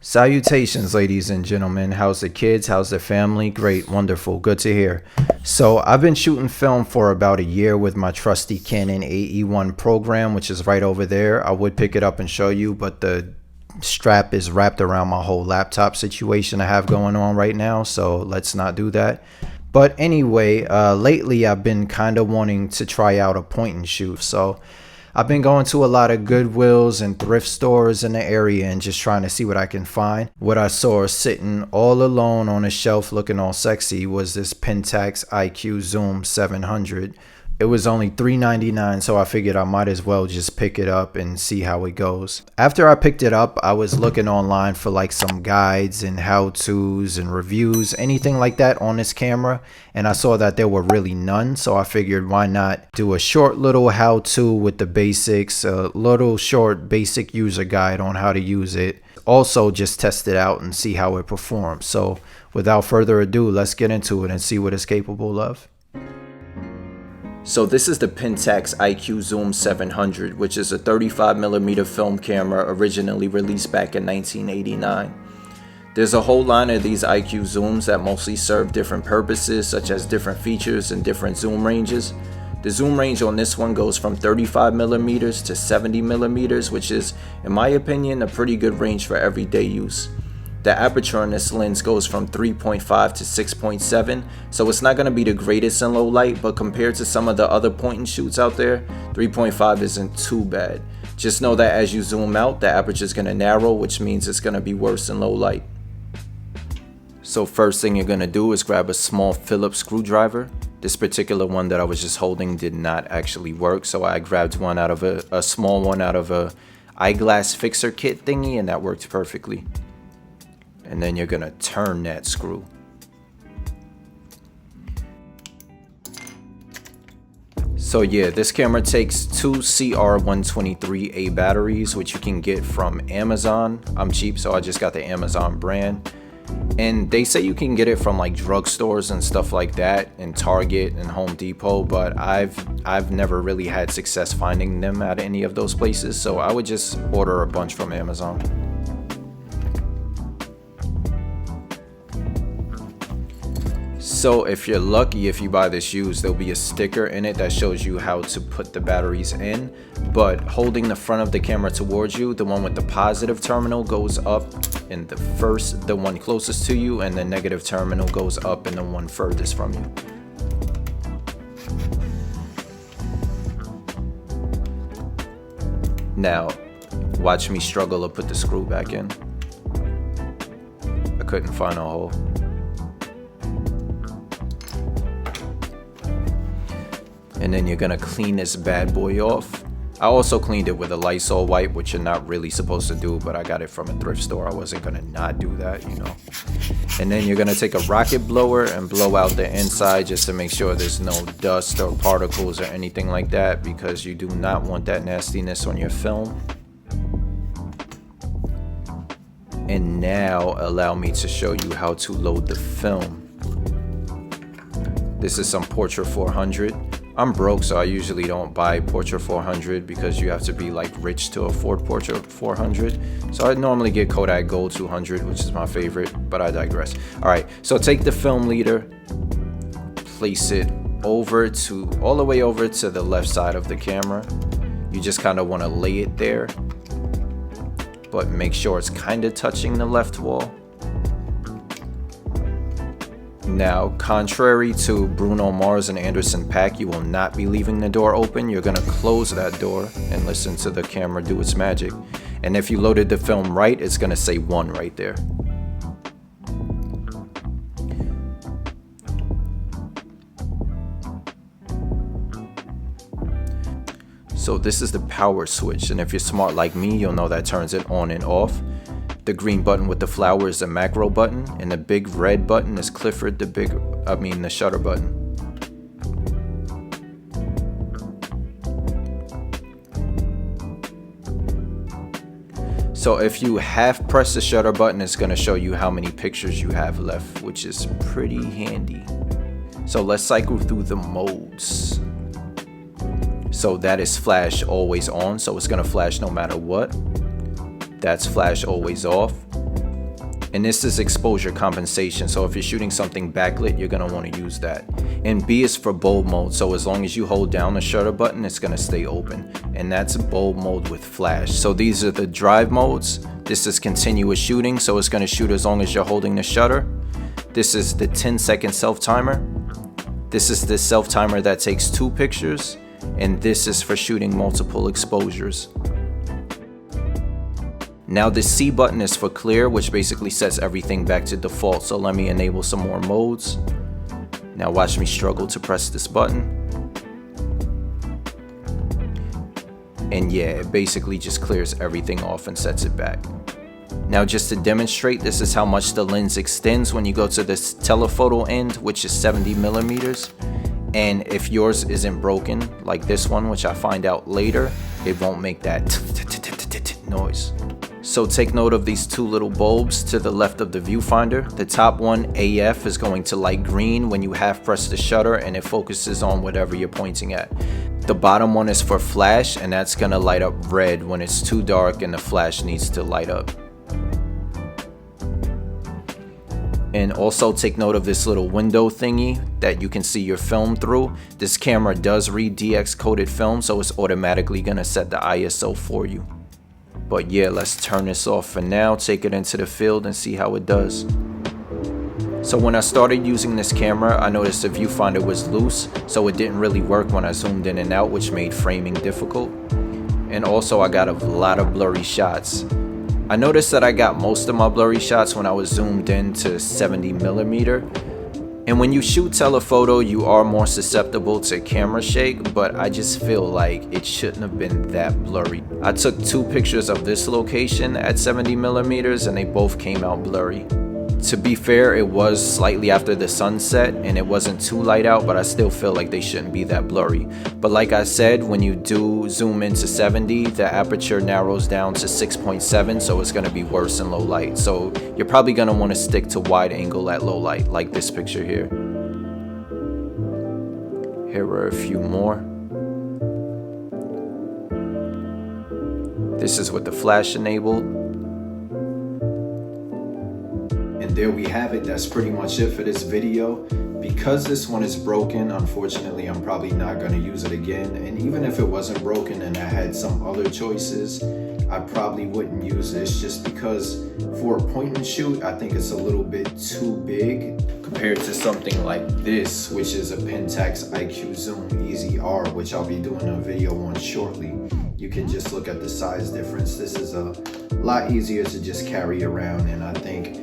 Salutations, ladies and gentlemen. How's the kids? How's the family? Great, wonderful, good to hear. So I've been shooting film for about a year with my trusty Canon AE1 program, which is right over there. I would pick it up and show you, but the strap is wrapped around my whole laptop situation I have going on right now, so let's not do that. But anyway, lately I've been kind of wanting to try out a point and shoot, so I've been going to a lot of Goodwills and thrift stores in the area and just trying to see what I can find. What I saw sitting all alone on a shelf looking all sexy was this Pentax IQZoom 700. It was only $3.99, so I figured I might as well just pick it up and see how it goes. After I picked it up, I was looking online for like some guides and how-tos and reviews, anything like that on this camera, and I saw that there were really none, so I figured why not do a short little how-to with the basics, a little short basic user guide on how to use it. Also just test it out and see how it performs. So without further ado, let's get into it and see what it's capable of. So this is the Pentax IQZoom 700, which is a 35mm film camera originally released back in 1989. There's a whole line of these IQZooms that mostly serve different purposes, such as different features and different zoom ranges. The zoom range on this one goes from 35mm to 70mm, which is, in my opinion, a pretty good range for everyday use. The aperture on this lens goes from 3.5 to 6.7, so it's not going to be the greatest in low light, but compared to some of the other point and shoots out there, 3.5 isn't too bad. Just know that as you zoom out, the aperture is going to narrow, which means it's going to be worse in low light. So first thing you're going to do is grab a small Phillips screwdriver. This particular one that I was just holding did not actually work, so I grabbed one out of a small one out of a eyeglass fixer kit thingy, and that worked perfectly. And then you're gonna turn that screw. So yeah, this camera takes two CR123A batteries, which you can get from Amazon. I'm cheap, so I just got the Amazon brand. And they say you can get it from like drugstores and stuff like that, and Target and Home Depot, but I've never really had success finding them at any of those places, so I would just order a bunch from Amazon. So if you're lucky, if you buy this used, there'll be a sticker in it that shows you how to put the batteries in, but holding the front of the camera towards you, the one with the positive terminal goes up in the one closest to you, and the negative terminal goes up in the one furthest from you. Now, watch me struggle to put the screw back in. I couldn't find a hole. And then you're gonna clean this bad boy off. I also cleaned it with a Lysol wipe, which you're not really supposed to do, but I got it from a thrift store. I wasn't gonna not do that, you know. And then you're gonna take a rocket blower and blow out the inside just to make sure there's no dust or particles or anything like that, because you do not want that nastiness on your film. And now allow me to show you how to load the film. This is some Portra 400. I'm broke, so I usually don't buy Portra 400 because you have to be like rich to afford Portra 400. So I normally get Kodak Gold 200, which is my favorite, but I digress. All right, so take the film leader, place it all the way over to the left side of the camera. You just kind of want to lay it there, but make sure it's kind of touching the left wall. Now, contrary to Bruno Mars and Anderson .Paak, you will not be leaving the door open. You're going to close that door and listen to the camera do its magic. And if you loaded the film right, it's going to say 1 right there. So this is the power switch, and if you're smart like me, you'll know that turns it on and off. The green button with the flower is the macro button, and the big red button is Clifford, the shutter button. So if you half press the shutter button, it's going to show you how many pictures you have left, which is pretty handy. So let's cycle through the modes. So that is flash always on, so it's going to flash no matter what. That's flash always off. And this is exposure compensation, so if you're shooting something backlit, you're gonna want to use that. And B is for bulb mode, so as long as you hold down the shutter button, it's gonna stay open. And that's bulb mode with flash. So these are the drive modes. This is continuous shooting, so it's gonna shoot as long as you're holding the shutter. This is the 10-second self timer. This is the self timer that takes 2 pictures. And this is for shooting multiple exposures. Now the C button is for clear, which basically sets everything back to default. So let me enable some more modes. Now watch me struggle to press this button. And yeah, it basically just clears everything off and sets it back. Now just to demonstrate, this is how much the lens extends when you go to this telephoto end, which is 70 millimeters. And if yours isn't broken, like this one, which I find out later, it won't make that noise. So take note of these 2 little bulbs to the left of the viewfinder. The top one, AF, is going to light green when you half press the shutter and it focuses on whatever you're pointing at. The bottom one is for flash, and that's gonna light up red when it's too dark and the flash needs to light up. And also take note of this little window thingy that you can see your film through. This camera does read DX coded film, so it's automatically gonna set the ISO for you. But yeah, let's turn this off for now, take it into the field and see how it does. So when I started using this camera, I noticed the viewfinder was loose, so it didn't really work when I zoomed in and out, which made framing difficult. And also I got a lot of blurry shots. I noticed that I got most of my blurry shots when I was zoomed in to 70 millimeter. And when you shoot telephoto, you are more susceptible to camera shake, but I just feel like it shouldn't have been that blurry. I took 2 pictures of this location at 70 millimeters and they both came out blurry. To be fair, it was slightly after the sunset and it wasn't too light out, but I still feel like they shouldn't be that blurry. But like I said, when you do zoom into 70, the aperture narrows down to 6.7, so it's gonna be worse in low light. So you're probably gonna wanna stick to wide angle at low light, like this picture here. Here are a few more. This is with the flash enabled. And there we have it. That's pretty much it for this video. Because this one is broken, unfortunately, I'm probably not going to use it again. And even if it wasn't broken and I had some other choices, I probably wouldn't use this just because for a point and shoot, I think it's a little bit too big compared to something like this, which is a Pentax IQZoom Easy R, which I'll be doing a video on shortly. You can just look at the size difference. This is a lot easier to just carry around, and I think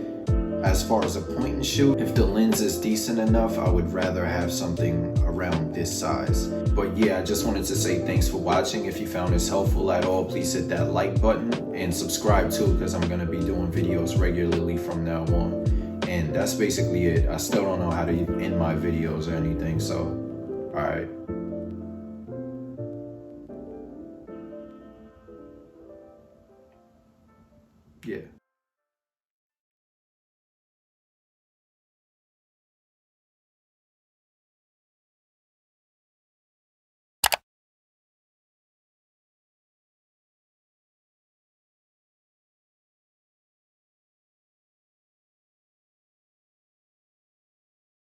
as far as a point and shoot, if the lens is decent enough, I would rather have something around this size. But yeah, I just wanted to say thanks for watching. If you found this helpful at all, please hit that like button and subscribe too, because I'm going to be doing videos regularly from now on. And that's basically it. I still don't know how to end my videos or anything, so alright. Yeah.